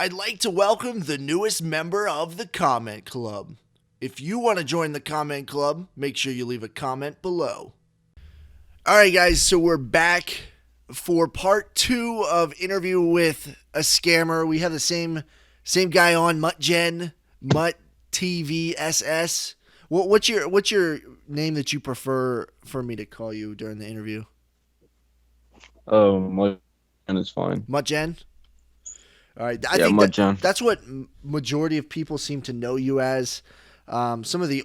I'd like to welcome the newest member of the Comment Club. If you want to join the Comment Club, make sure you leave a comment below. All right, guys, so we're back for part 2 of interview with a scammer. We have the same guy on, Mutt TVSS. What's your name that you prefer for me to call you during the interview? My and it's fine. Muttgen? All right, I Yeah, think that Mudjan. that's what majority of people seem to know you as. Some of the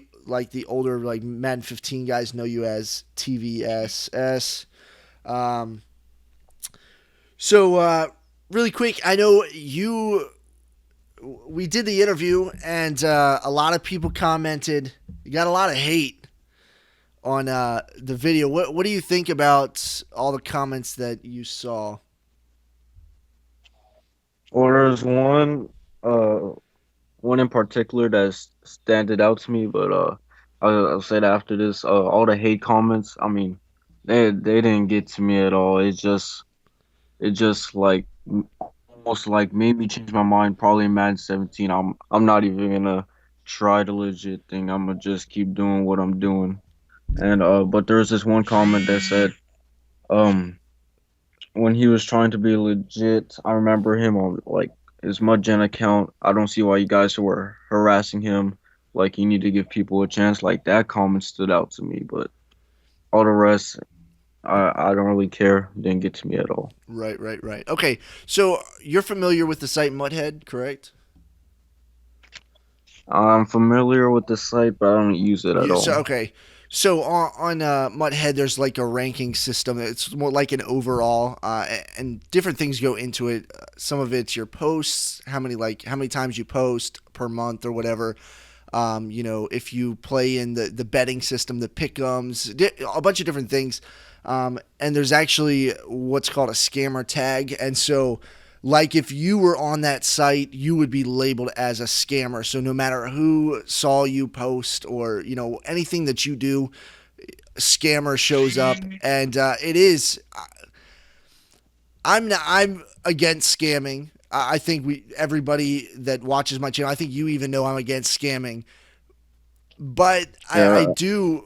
older Madden 15 guys know you as TVSS. Um, so really quick, I know you. We did the interview, and a lot of people commented. You got a lot of hate on the video. What do you think about all the comments that you saw? Well, there's uh one in particular that's standing out to me, but I'll say that after this, all the hate comments, I mean, they didn't get to me at all. It just like almost like made me change my mind. Probably in Madden 17, I'm not even gonna try the legit thing. I'm gonna just keep doing what I'm doing. And but there's this one comment that said, um. when he was trying to be legit, I remember him on like his Mudgen account. I don't see why you guys were harassing him. Like you need to give people a chance. Like that comment stood out to me, but all the rest, I don't really care. Didn't get to me at all. Right, right, right. Okay, so you're familiar with the site Mudhead, correct? I'm familiar with the site, but I don't use it at Yeah. So all. okay. So on Mudhead, there's like a ranking system. It's more like an overall, and different things go into it. Some of it's your posts, how many times you post per month or whatever. If you play in the betting system, the pick'ems, a bunch of different things. And there's actually what's called a scammer tag, and so like if you were on that site, you would be labeled as a scammer. So no matter who saw you post or anything that you do, scammer shows up, and it is. I'm against scamming. I think everybody that watches my channel. I think you even know I'm against scamming, but I Yeah, do.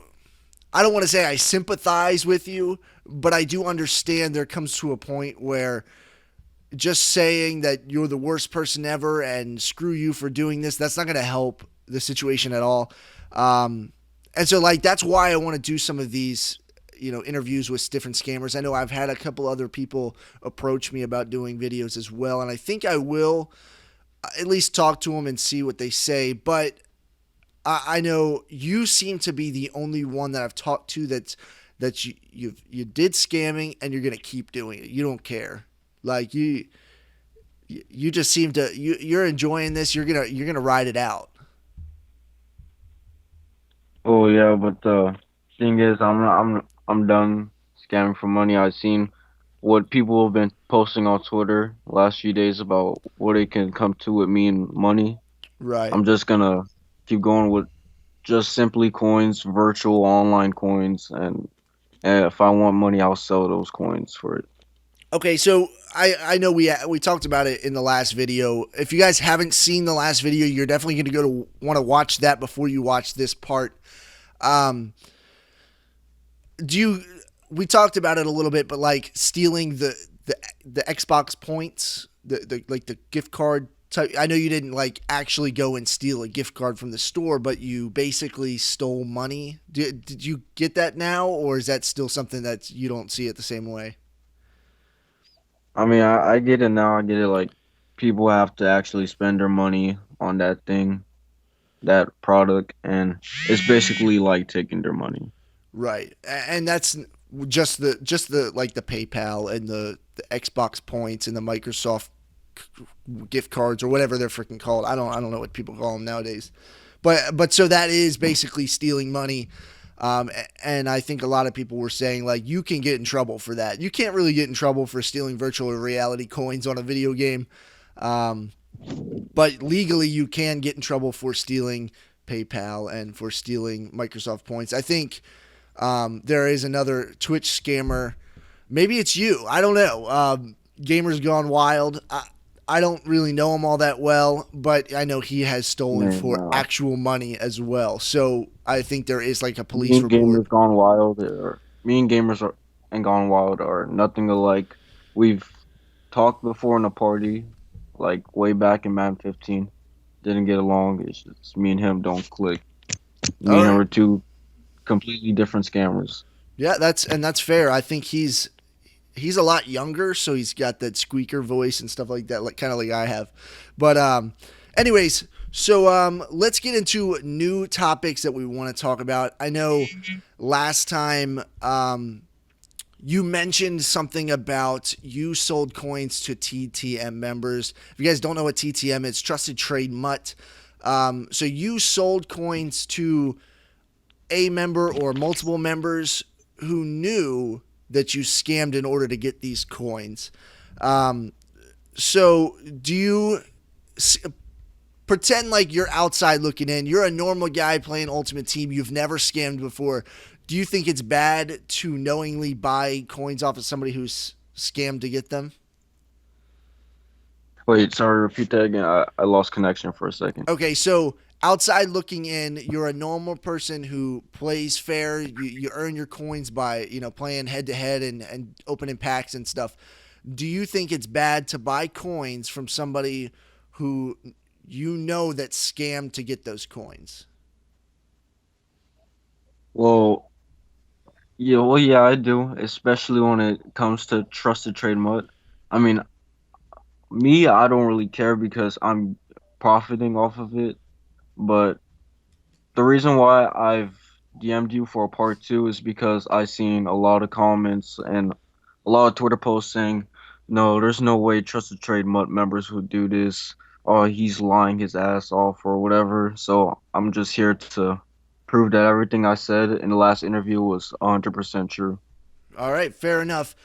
I don't want to say I sympathize with you, but I do understand there comes to a point where just saying that you're the worst person ever and screw you for doing this, that's not going to help the situation at all. And so, that's why I want to do some of these, interviews with different scammers. I know I've had a couple other people approach me about doing videos as well, and I think I will at least talk to them and see what they say. But I know you seem to be the only one that I've talked to that you did scamming and you're gonna keep doing it. You don't care. Like you just seem to you're enjoying this. You're gonna ride it out. oh yeah, but the thing is, I'm done scamming for money. I've seen what people have been posting on Twitter the last few days about what it can come to with me and money. Right. I'm just gonna keep going with just simply coins, virtual online coins, and if I want money, I'll sell those coins for it. Okay. So I know we talked about it in the last video. If you guys haven't seen the last video, you're definitely gonna go to want to watch that before you watch this part. Um, do you we talked about it a little bit, but like stealing the Xbox points, the gift card type. I know you didn't like actually go and steal a gift card from the store, but you basically stole money. Did you get that now, or is that still something that you don't see it the same way? I mean, I get it now. I get it. Like people have to actually spend their money on that thing, that product, and it's basically like taking their money. Right, and that's just the like the PayPal and the Xbox points and the Microsoft gift cards or whatever they're freaking called. I don't know what people call them nowadays. But so that is basically stealing money. And I think a lot of people were saying like you can get in trouble for that. You can't really get in trouble for stealing virtual reality coins on a video game, um, but legally you can get in trouble for stealing PayPal and for stealing Microsoft points. I think there is another Twitch scammer. Maybe it's you. I don't know. Gamers Gone Wild. I don't really know him all that well, but I know he has stolen Man, for actual money as well. So I think there is like a me police and report. gamers gone wild, or me and gamers are and gone wild are nothing alike. We've talked before in a party, like way back in Man 15. Didn't get along. It's just me and him don't click. Me All and him right. are two completely different scammers. Yeah, that's fair. I think he's a lot younger, so he's got that squeaker voice and stuff like that, like kind of like I have. But anyways, so let's get into new topics that we want to talk about. I know last time you mentioned something about you sold coins to TTM members. If you guys don't know what TTM is, Trusted Trade Mutt. So you sold coins to a member or multiple members who knew that you scammed in order to get these coins. Um, so do you pretend like you're outside looking in? You're a normal guy playing Ultimate Team. You've never scammed before. Do you think it's bad to knowingly buy coins off of somebody who's scammed to get them? Wait, sorry, repeat that again. I lost connection for a second. Okay, so outside looking in, you're a normal person who plays fair. You earn your coins by playing head to head and opening packs and stuff. Do you think it's bad to buy coins from somebody who you know that scammed to get those coins? Well, yeah, I do, especially when it comes to trusted trade mode. I mean, me, I don't really care because I'm profiting off of it. But the reason why I've DM'd you for a part two is because I seen a lot of comments and a lot of Twitter posts saying, "No, there's no way trusted trade mud members would do this. Oh, he's lying his ass off or whatever." So I'm just here to prove that everything I said in the last interview was 100% true. All right, fair enough.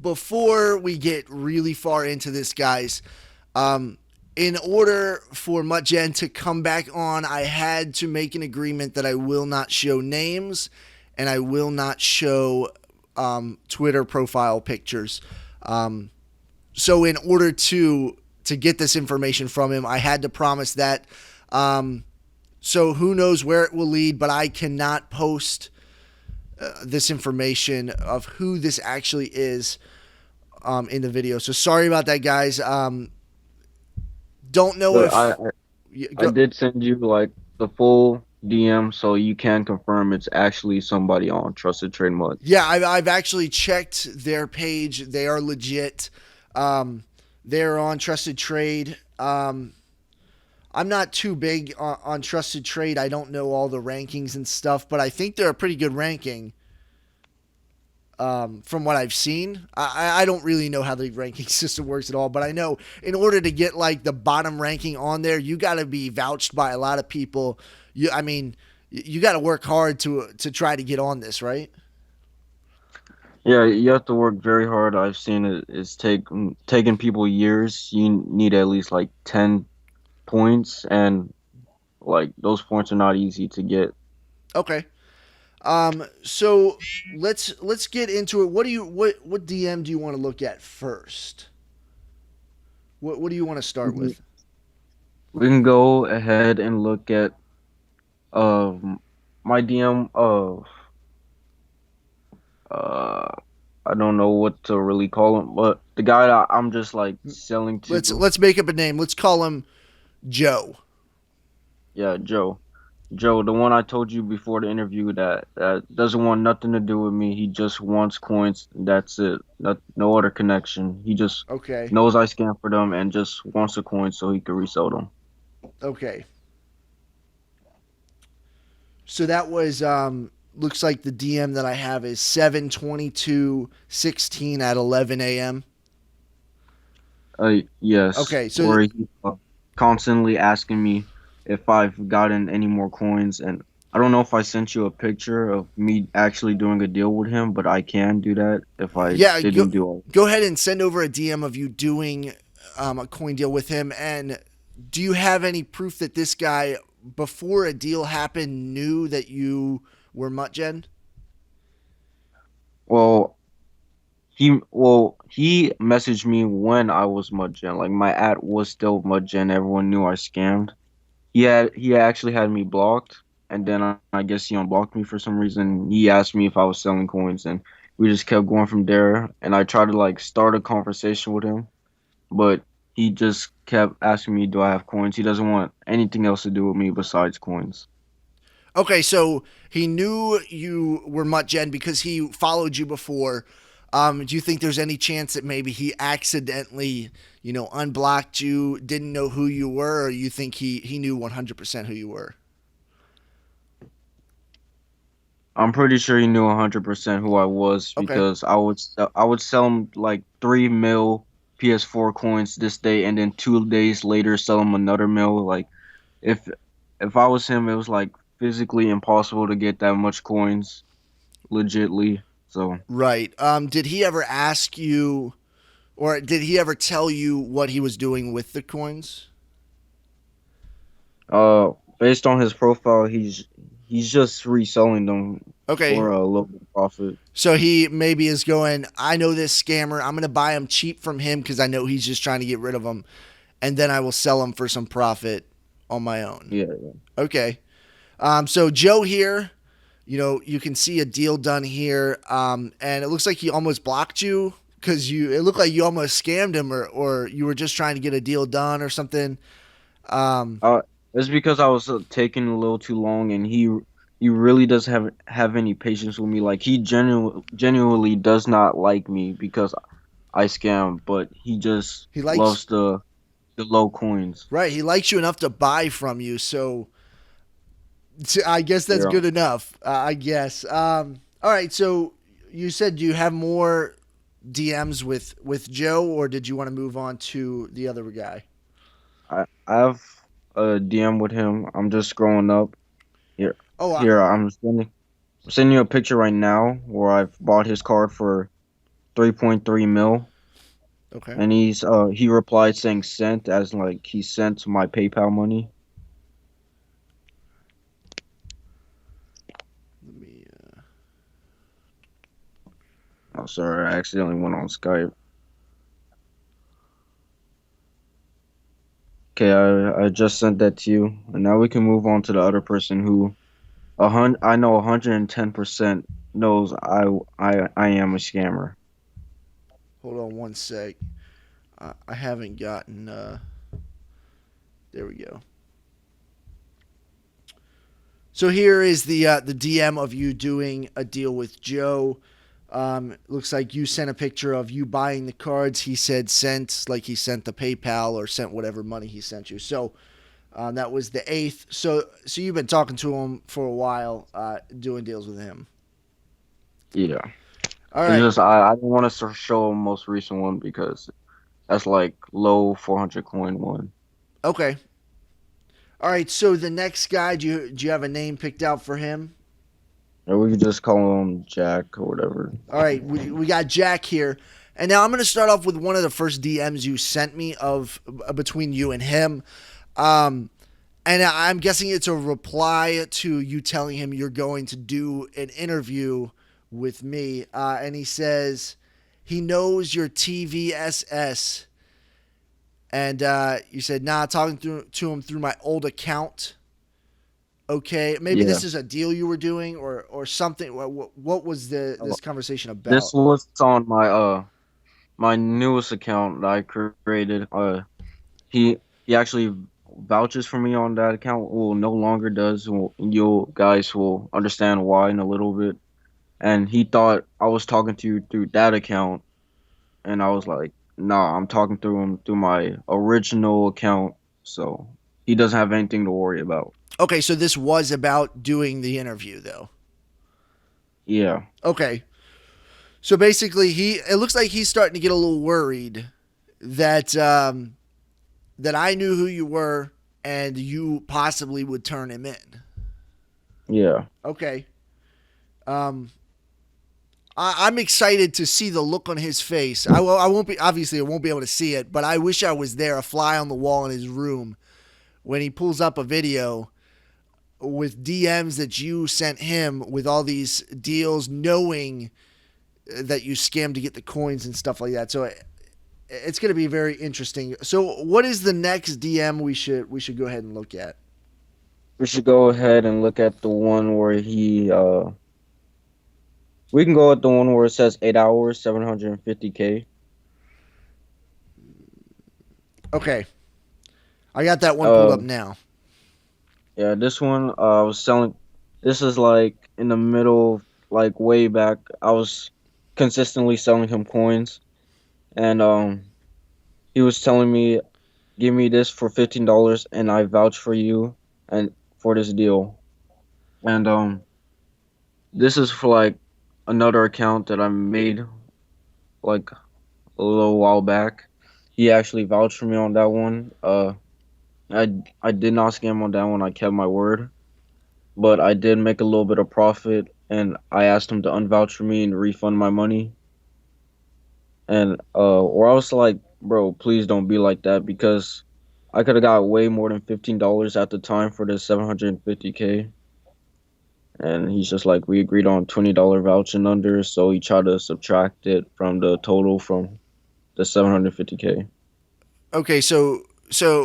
Before we get really far into this, guys, um, in order for Mutgen to come back on, I had to make an agreement that I will not show names and I will not show Twitter profile pictures. Um, so in order to get this information from him, I had to promise that. So who knows where it will lead, but I cannot post this information of who this actually is in the video. So sorry about that, guys. Don't know But if I go, did send you like the full DM so you can confirm it's actually somebody on trusted trade mud. yeah, I've actually checked their page. They are legit. Um, they're on Trusted Trade. I'm not too big on Trusted Trade. I don't know all the rankings and stuff, but I think they're a pretty good ranking. From what I've seen, I don't really know how the ranking system works at all, but I know in order to get like the bottom ranking on there, you got to be vouched by a lot of people. I mean, you got to work hard to try to get on this, right? Yeah, you have to work very hard. I've seen it. It's taking people years. You need at least like 10 points, and like those points are not easy to get. Okay. So let's get into it. What DM do you want to look at first? What do you want to We start can with? we can go ahead and look at um my DM of uh I don't know what to really call him, but the guy that I'm just like selling to, Let's make up a name. Let's call him Joe. yeah, Joe. Joe, the one I told you before the interview that doesn't want nothing to do with me. He just wants coins. That's it. No other connection. He just Okay. knows I scam for them and just wants the coins so he can resell them. Okay. So that was looks like the DM that I have is 7/22/16 at 11 a.m. Yes, Okay, so where he constantly asking me if I've gotten any more coins, and I don't know if I sent you a picture of me actually doing a deal with him, but I can do that if I yeah, didn't do it. go ahead and send over a DM of you doing a coin deal with him. And do you have any proof that this guy, before a deal happened, knew that you were Mutgen? Well, he messaged me when I was Mudgen. Like my ad was still Mudgen. Everyone knew I scammed. He actually had me blocked, and then I guess he unblocked me for some reason. He asked me if I was selling coins, and we just kept going from there. And I tried to like start a conversation with him, but he just kept asking me, "Do I have coins?" He doesn't want anything else to do with me besides coins. Okay, so he knew you were Mutt because he followed you before. Do you think there's any chance that maybe he accidentally, unblocked you, didn't know who you were, or you think he knew 100% who you were? I'm pretty sure he knew 100% who I was Okay. because I would sell him like 3 mil PS4 coins this day, and then 2 days later sell him another mil. Like if if I was him, it was like physically impossible to get that much coins, legitly. So, Right. Did he ever ask you, or did he ever tell you what he was doing with the coins? based on his profile, he's just reselling them Okay. for a little bit of profit. So he maybe is going, I know this scammer. I'm going to buy him cheap from him because I know he's just trying to get rid of them. And then I will sell them for some profit on my own. Yeah, Okay. So Joe here, you can see a deal done here. And it looks like he almost blocked you because it looked like you almost scammed him or you were just trying to get a deal done or something. Um, Uh, it's because I was taking a little too long, and he really does have any patience with me. Like he genuinely does not like me because I scam, but he just he likes, loves the low coins. right. He likes you enough to buy from you. So I guess that's Yeah, good enough. I guess. All right. So you said you have more DMs with Joe, or did you want to move on to the other guy? I have a DM with him. I'm just scrolling up here. Oh, Here I'm sending you a picture right now where I've bought his card for 3.3 mil, okay. and he replied saying sent as like he sent my PayPal money. Let me. Oh, sorry, I accidentally went on Skype. Okay, I just sent that to you, and now we can move on to the other person who I know 110% knows I am a scammer. Hold on one sec. I haven't gotten. There we go. So here is the DM of you doing a deal with Joe. Looks like you sent a picture of you buying the cards. He said sent, like he sent the PayPal or sent whatever money he sent you. So that was the 8th. So you've been talking to him for a while, doing deals with him. Yeah, All it's right. just I didn't want to show a most recent one because that's like low 400 coin one. Okay. All right. So the next guy, do you have a name picked out for him? Or we could just call him Jack or whatever. All right. We got Jack here. And now I'm going to start off with one of the first DMs you sent me of between you and him. Um, and I'm guessing it's a reply to you telling him you're going to do an interview with me. And he says he knows your TVSS. And you said, nah, talking to him through my old account. Okay, maybe Yeah. this is a deal you were doing or something. What was Uh, this conversation This about? was on my newest account that I created. He he actually vouches for me on that account. Well, no longer does. Well, you guys will understand why in a little bit. And he thought I was talking to you through that account, and I was like, "Nah, I'm talking through him through my original account." So he doesn't have anything to worry about. Okay, so this was about doing the interview though. Yeah, Okay, so basically it looks like he's starting to get a little worried that that I knew who you were and you possibly would turn him in. yeah. Okay. Um, I'm excited to see the look on his face. I won't be obviously I won't be able to see it, but I wish I was there, a fly on the wall in his room, when he pulls up a video with DMs that you sent him with all these deals, knowing that you scam to get the coins and stuff like that. So it's going to be very interesting. So what is the next DM we should go ahead and look at? We should go ahead and look at the one where we can go at the one where it says 8 hours, 750K. Okay, I got that one pulled Uh up now. yeah, this one I was selling. This is like in the middle, like way back. I was consistently selling him coins, and he was telling me, "Give me this for $15, and I vouch for you and for this deal." And this is for like another account that I made like a little while back. He actually vouched for me on that one. I I did not scam on that one. I kept my word, but I did make a little bit of profit, and I asked him to unvouch for me and refund my money. And or I was like, bro, please don't be like that because I could have got way more than $15 at the time for this 750K. And he's just like, we agreed on $20 vouching under, so he tried to subtract it from the total from the 750K. Okay, so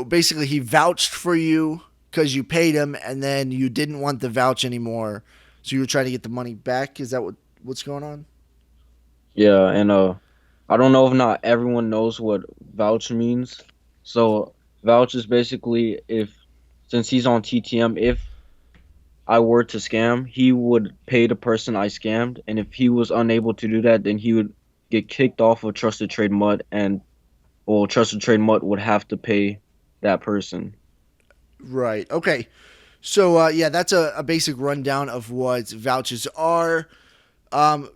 basically he vouched for you because you paid him, and then you didn't want the vouch anymore, so you were trying to get the money back. Is that what's going on? Yeah, and I don't know if not everyone knows what vouch means. So vouch is basically if since he's on TTM, if I were to scam, he would pay the person I scammed, and if he was unable to do that, then he would get kicked off of Trusted Trade Mud, and well, Trusted Trade Mud would have to pay that person. Right. Okay. So yeah, that's a basic rundown of what vouchers are.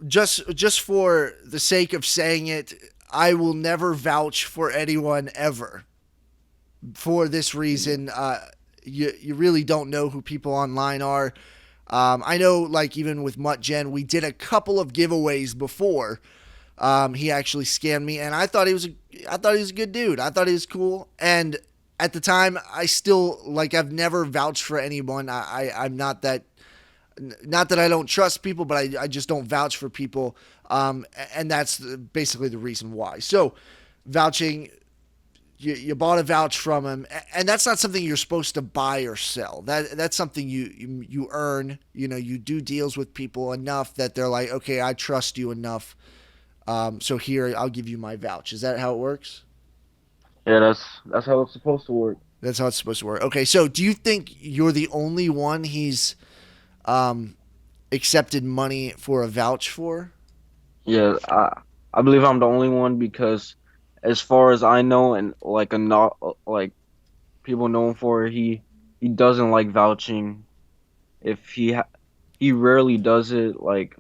Just for the sake of saying it, I will never vouch for anyone ever. For this reason, you really don't know who people online are. I know, like even with Mutt Gen, we did a couple of giveaways before. He actually scammed me, and I thought he was a good dude. I thought he was cool, and at the time, I still like I've never vouched for anyone. I'm not that. Not that I don't trust people, but I just don't vouch for people, and that's basically the reason why. So, vouching, you bought a vouch from him, and that's not something you're supposed to buy or sell. That's something you earn. You know, you do deals with people enough that they're like, okay, I trust you enough. So here, I'll give you my vouch. Is that how it works? Yeah, that's how it's supposed to work. That's how it's supposed to work. Okay, so do you think you're the only one he's um, accepted money for a vouch for? Yeah, I believe I'm the only one because as far as I know and like a not like people know him for, he doesn't like vouching. If he rarely does it like,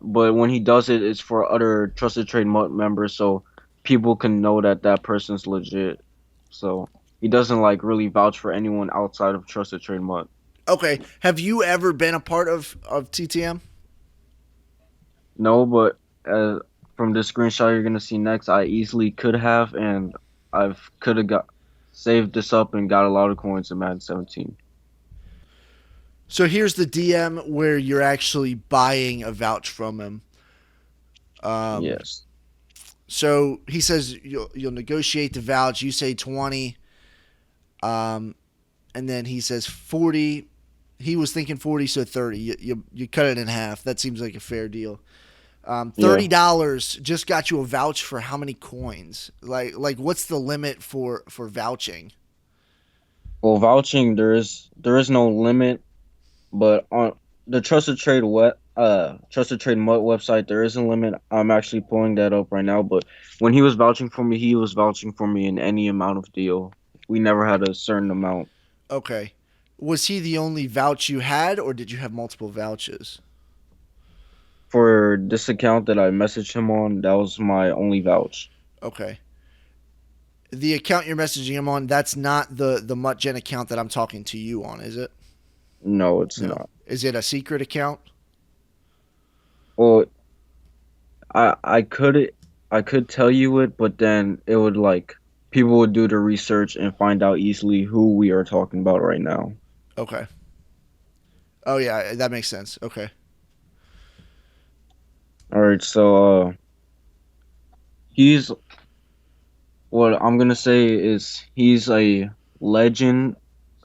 but when he does it, it's for other Trusted Trade members, so people can know that that person's legit. So he doesn't like really vouch for anyone outside of Trusted Trade Mud. Okay, have you ever been a part of TTM? No, but from this screenshot you're gonna see next, I easily could have, and I've could have got saved this up and got a lot of coins in Madden 17. So here's the DM where you're actually buying a vouch from him. Um, Yes. so he says you'll negotiate the vouch. You say 20, um, and then he says 40. He was thinking 40, so 30. You cut it in half. That seems like a fair deal. Yeah. $30 just got you a vouch for how many coins? Like what's the limit for vouching? Well, vouching there is no limit, but on the Trusted Trade Mud website there is a limit. I'm actually pulling that up right now, but when he was vouching for me, he was vouching for me in any amount of deal. We never had a certain amount. Okay. Was he the only vouch you had, or did you have multiple vouches? For this account that I messaged him on, that was my only vouch. Okay. The account you're messaging him on, that's not the MuttGen account that I'm talking to you on, is it? No, it's No. not. Is it a secret account? Well, I could tell you it, but then it would like people would do the research and find out easily who we are talking about right now. Okay. Oh yeah, that makes sense. Okay. All right, so he's what I'm gonna say is he's a legend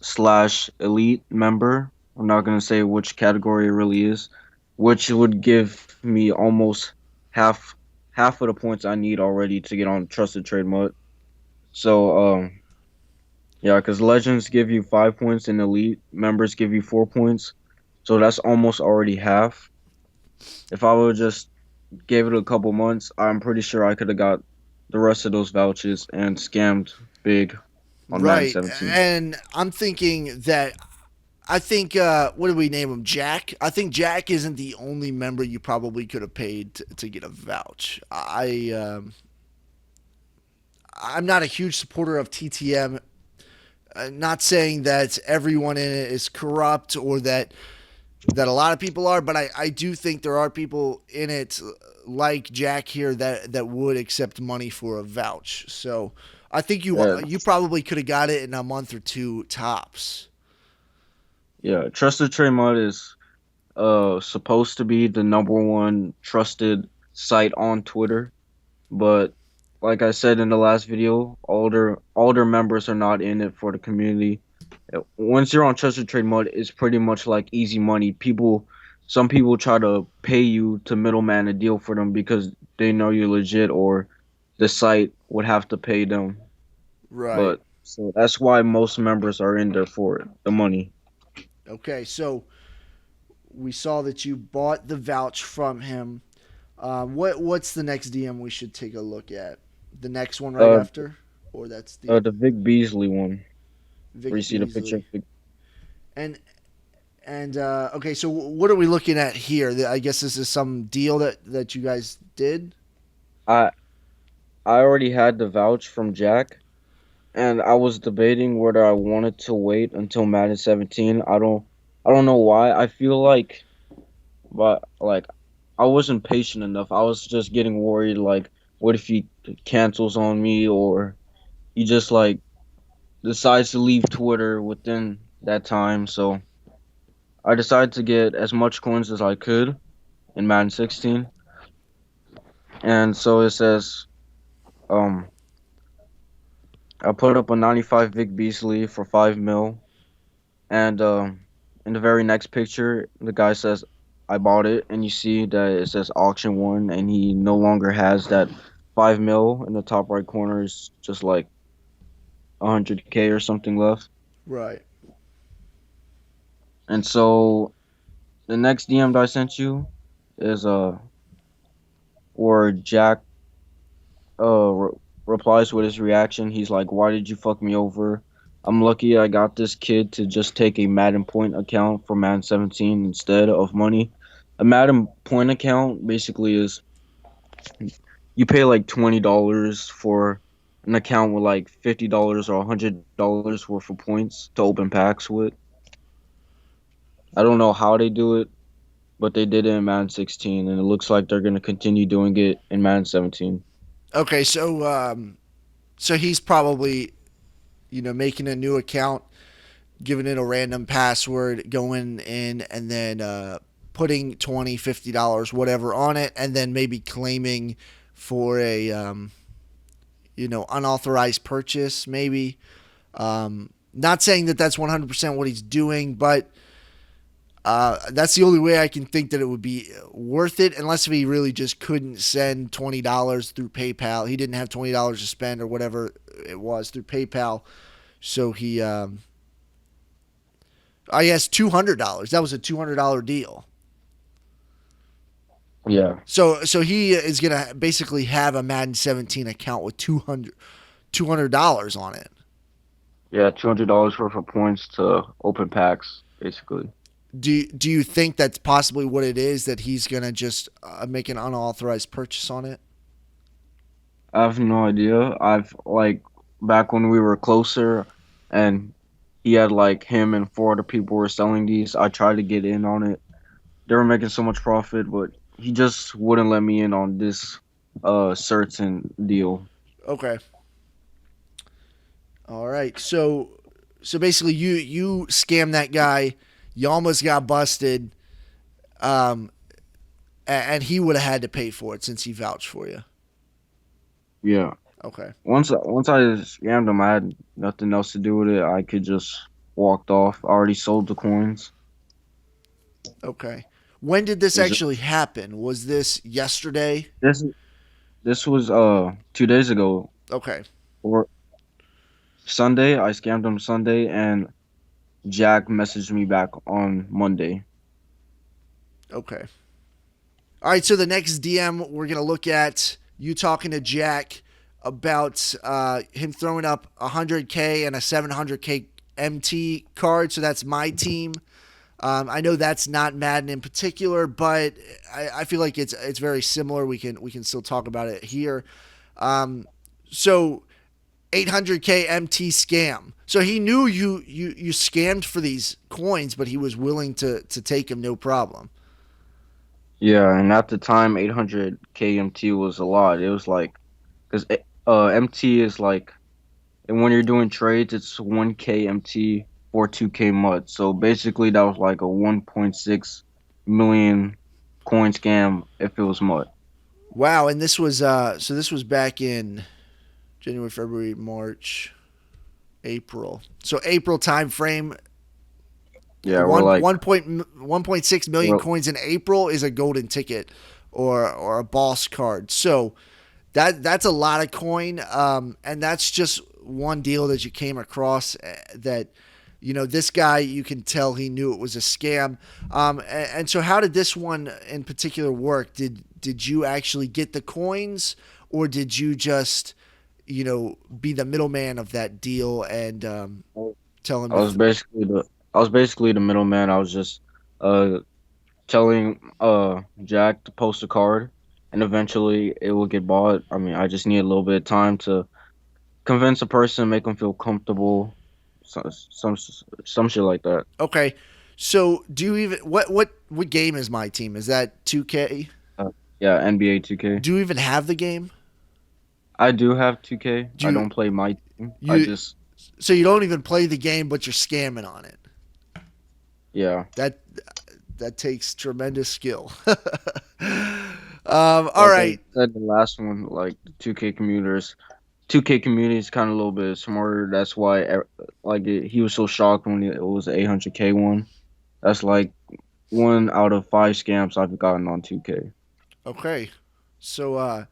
slash elite member. I'm not gonna say which category it really is, which would give me almost half half of the points I need already to get on Trusted Trade Mode. So yeah, because legends give you 5 points and elite members give you 4 points, so that's almost already half. If I would just gave it a couple months, I'm pretty sure I could have got the rest of those vouchers and scammed big on Madden Right. 17. And I'm thinking that I think what do we name him? Jack. I think Jack isn't the only member you probably could have paid to get a vouch. I'm not a huge supporter of TTM. Not saying that everyone in it is corrupt or that a lot of people are, but I do think there are people in it like Jack here that would accept money for a vouch. So I think Yeah, you probably could have got it in a month or two tops. yeah. Trusted Trade Mud is supposed to be the number one trusted site on Twitter, but like I said in the last video, older members are not in it for the community. Once you're on Trusted Trade Mud, it's pretty much like easy money. Some people try to pay you to middleman a deal for them because they know you're legit, or the site would have to pay them. Right. But so that's why most members are in there for it, the money. Okay. So we saw that you bought the vouch from him. What's the next DM we should take a look at? The next one right Uh, after, or that's the the Vic Beasley one, where you Vic see the picture of Beasley. Vic. And okay, so what are we looking at here? I guess this is some deal that you guys did. I I already had the vouch from Jack, and I was debating whether I wanted to wait until Madden 17. I don't know why. I feel like, but like I wasn't patient enough. I was just getting worried. Like, what if he cancels on me, or he just like decides to leave Twitter within that time? So I decided to get as much coins as I could in Madden 16, and so it says, um, I put up a 95 Vic Beasley for 5 mil. And in the very next picture, the guy says, "I bought it," and you see that it says auction one, and he no longer has that 5 mil in the top right corner. It's just like 100K or something left. Right. And so the next DM that I sent you is where Jack replies with his reaction. He's like, "Why did you fuck me over? I'm lucky I got this kid to just take a Madden Point account for Madden 17 instead of money." A Madden Point account basically is you pay like $20 for an account with like $50 or $100 worth of points to open packs with. I don't know how they do it, but they did it in Madden 16, and it looks like they're gonna continue doing it in Madden 17. Okay, so he's probably making a new account, giving it a random password, going in, and then putting 20, $50, whatever on it, and then maybe claiming for a unauthorized purchase, maybe. Not saying that that's 100% what he's doing, but that's the only way I can think that it would be worth it, unless if he really just couldn't send $20 through PayPal. He didn't have $20 to spend or whatever it was through PayPal, so he, I guess $200. That was a $200 deal. Yeah, So he is gonna basically have a Madden 17 account with $200 on it. yeah, $200 worth of points to open packs, basically. Do you think that's possibly what it is, that he's gonna just make an unauthorized purchase on it? I have no idea. I've like back when we were closer and he had like him and four other people were selling these, I tried to get in on it. They were making so much profit, but he just wouldn't let me in on this certain deal. Okay. All right. So basically, you scammed that guy. You almost got busted. Um, And he would have had to pay for it since he vouched for you. Yeah. Okay. Once I scammed him, I had nothing else to do with it. I could just walked off. I already sold the coins. Okay. When did this Is it actually happen? Was this yesterday? this? This was 2 days ago Okay. or Sunday. I scammed him Sunday, and Jack messaged me back on Monday. Okay. All right. So the next DM we're gonna look at you talking to Jack about him throwing up 100K and a 700K MT card. So that's my team. I know that's not Madden in particular, but I feel like it's very similar. We can still talk about it here. So 800K MT scam. So he knew you scammed for these coins, but he was willing to take them no problem. Yeah, and at the time, 800 KMT was a lot. It was like because MT is like, and when you're doing trades, it's 1K MT for 2K mud. So basically, that was like a 1.6 million coin scam if it was mud. Wow, and this was back in January, February, March, April. So April time frame. Yeah, we're One like, 1.6 million well, coins in April is a golden ticket or a boss card. So that's a lot of coin, and that's just one deal that you came across that this guy, you can tell he knew it was a scam. And so how did this one in particular work? Did you actually get the coins, or did you just be the middleman of that deal and tell him I to was basically the I was basically the middleman. I was just uh telling Jack to post a card, and eventually it will get bought. I mean, I just need a little bit of time to convince a person, make them feel comfortable, some shit like that. Okay. So do you even what game is my team? Is that 2K? Uh, yeah, NBA 2K. Do you even have the game? I do have 2K. Do I you don't play my team. I you just so you don't even play the game but you're scamming on it. yeah. That that takes tremendous skill. All Like I right. said, the last one, like the 2K community is kind of a little bit smarter. That's why he was so shocked when it was the 800K one. That's like one out of five scams I've gotten on 2K. Okay. So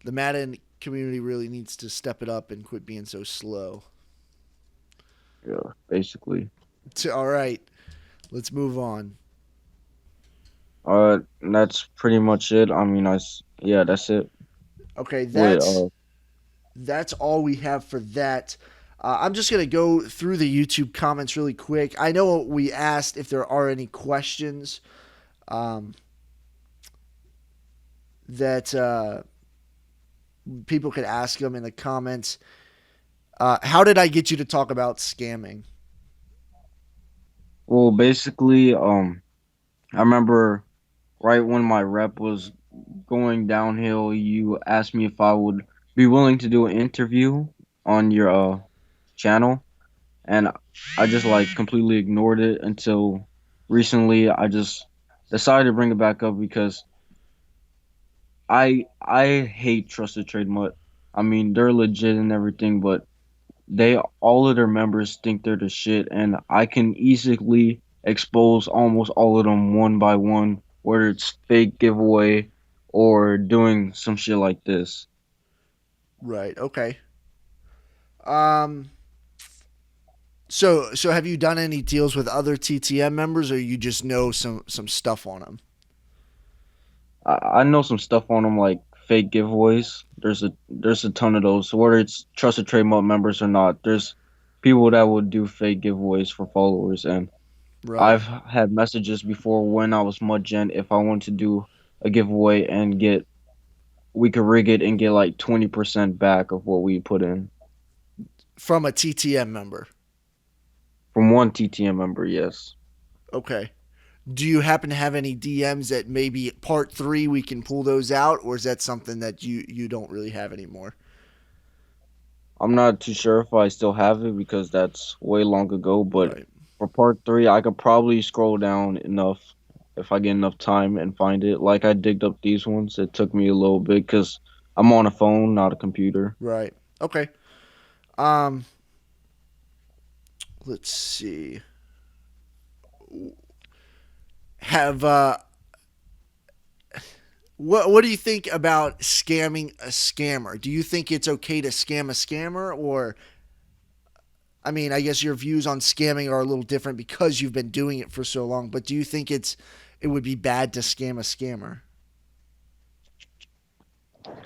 the Madden community really needs to step it up and quit being so slow. Yeah, basically. All right. Let's move on. That's pretty much it. I mean, yeah, that's it. Okay, Wait, that's all we have for that. I'm just going to go through the YouTube comments really quick. I know we asked if there are any questions um, that people could ask them in the comments. How did I get you to talk about scamming? well, basically, I remember right when my rep was going downhill, you asked me if I would be willing to do an interview on your channel, and I just like completely ignored it until recently. I just decided to bring it back up because I hate Trusted Trade Mutt. I mean, they're legit and everything, but they all of their members think they're the shit, and I can easily expose almost all of them one by one, whether it's fake giveaway or doing some shit like this. Right. Okay. Um. So have you done any deals with other TTM members, or you just know some stuff on them? I know some stuff on them like fake giveaways. There's a ton of those. So whether it's Trusted Trade Mode members or not, there's people that will do fake giveaways for followers, and Right. I've had messages before when I was Mud Gen if I wanted to do a giveaway and get we could rig it and get like 20% back of what we put in From a TTM member. from one TTM member. Yes, Okay. Do you happen to have any DMs that maybe part three we can pull those out, or is that something that you don't really have anymore? I'm not too sure if I still have it because that's way long ago. But Right. for part three, I could probably scroll down enough. if I get enough time and find it. Like I digged up these ones. It took me a little bit because I'm on a phone, not a computer. Right. Okay. Um, let's see. Have what do you think about scamming a scammer? Do you think it's okay to scam a scammer, or I mean, I guess your views on scamming are a little different because you've been doing it for so long. But do you think it would be bad to scam a scammer?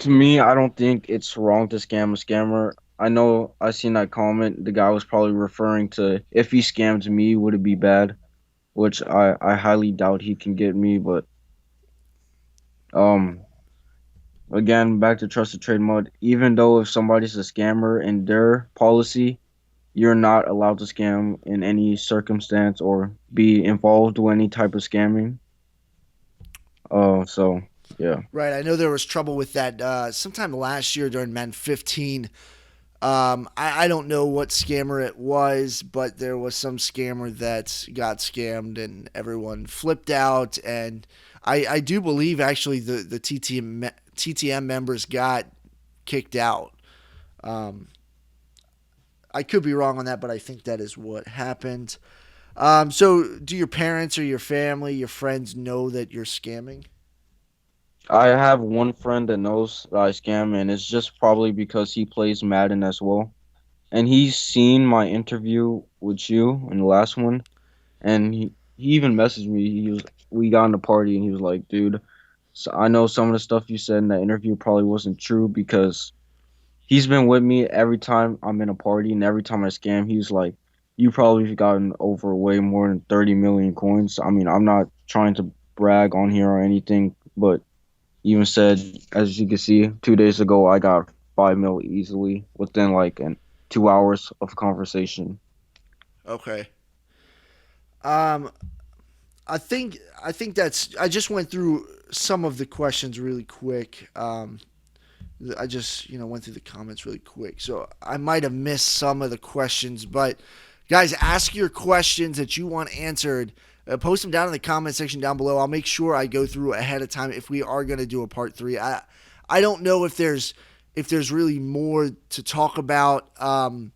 To me, I don't think it's wrong to scam a scammer. I know I seen that comment. The guy was probably referring to if he scams me, would it be bad? Which I highly doubt he can get me. But um, again, back to trusted trade mode. Even though if somebody's a scammer in their policy, you're not allowed to scam in any circumstance or be involved with any type of scamming. So yeah. Right. I know there was trouble with that sometime last year during Men 15. I don't know what scammer it was, but there was some scammer that got scammed and everyone flipped out. And I do believe actually the TTM members got kicked out. Um, I could be wrong on that, but I think that is what happened. So, do your parents or your family, your friends know that you're scamming? I have one friend that knows that I scam, and it's just probably because he plays Madden as well. And he's seen my interview with you in the last one, and he even messaged me. We got in the party, and he was like, "Dude, so I know some of the stuff you said in that interview probably wasn't true because he's been with me every time I'm in a party, and every time I scam, he's like, you probably have gotten over way more than 30 million coins. I mean, I'm not trying to brag on here or anything, but." Even said, as you can see, 2 days ago I got 5 mil easily within like 2 hours of conversation. Okay. Um, I think that's. I just went through some of the questions really quick. I just went through the comments really quick, so I might have missed some of the questions. But guys, ask your questions that you want answered. Post them down in the comment section down below. I'll make sure I go through ahead of time if we are going to do a part 3. I don't know if there's really more to talk about. I'm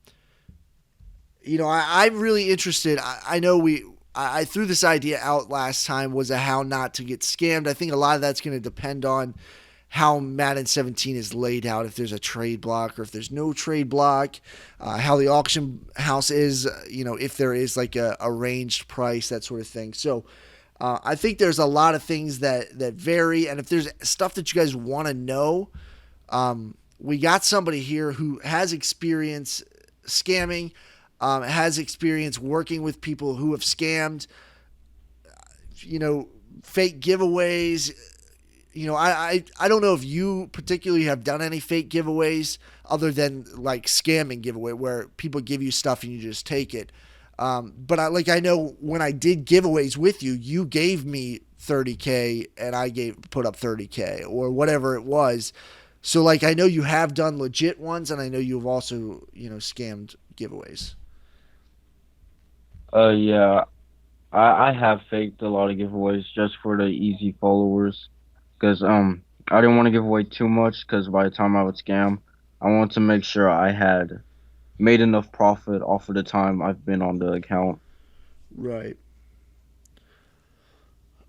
really interested. I know I threw this idea out last time was a how not to get scammed. I think a lot of that's going to depend on how Madden 17 is laid out, if there's a trade block or if there's no trade block, how the auction house is, if there is like a ranged price, that sort of thing. So I think there's a lot of things that vary. And if there's stuff that you guys want to know, we got somebody here who has experience scamming, has experience working with people who have scammed, fake giveaways. I don't know if you particularly have done any fake giveaways other than like scamming giveaway where people give you stuff and you just take it. But I know when I did giveaways with you, you gave me 30K and I put up 30K or whatever it was. So like I know you have done legit ones and I know you've also scammed giveaways. Yeah, I have faked a lot of giveaways just for the easy followers, because I didn't want to give away too much because by the time I would scam, I wanted to make sure I had made enough profit off of the time I've been on the account. Right.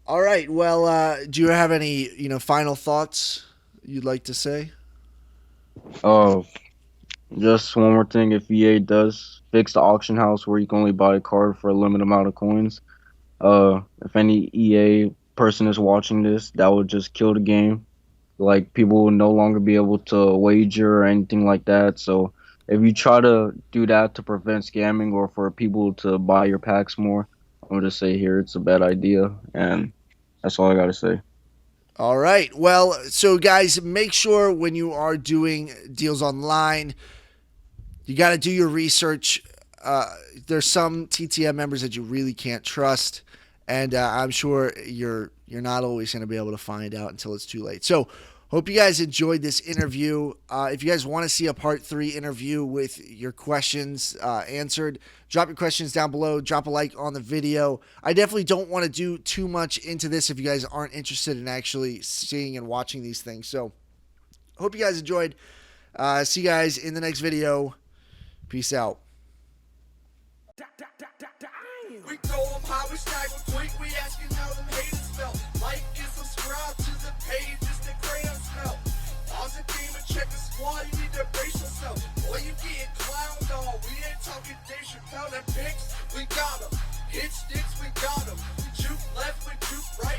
All right. Well, do you have any final thoughts you'd like to say? Uh, just one more thing, if EA does fix the auction house where you can only buy a card for a limited amount of coins, if any EA person is watching this, that would just kill the game. Like people will no longer be able to wager or anything like that. So if you try to do that to prevent scamming or for people to buy your packs more, I'm gonna just say here it's a bad idea, and that's all I gotta say. All right. Well, so guys, make sure when you are doing deals online, you got to do your research. There's some TTM members that you really can't trust, and I'm sure you're not always going to be able to find out until it's too late. So, Hope you guys enjoyed this interview. If you guys want to see a part 3 interview with your questions answered, drop your questions down below. Drop a like on the video. I definitely don't want to do too much into this if you guys aren't interested in actually seeing and watching these things. So, hope you guys enjoyed. See you guys in the next video. Peace out. We throw them high, we snag them quick, we asking how them haters felt. Like and subscribe to the page, it's the TheCrayonsMelt. Pause the game and check the squad, you need to brace yourself. Boy, you getting clowned on, we ain't talking Dave Chappelle and picks, we got them. Hit sticks, we got them. We juke left, we juke right.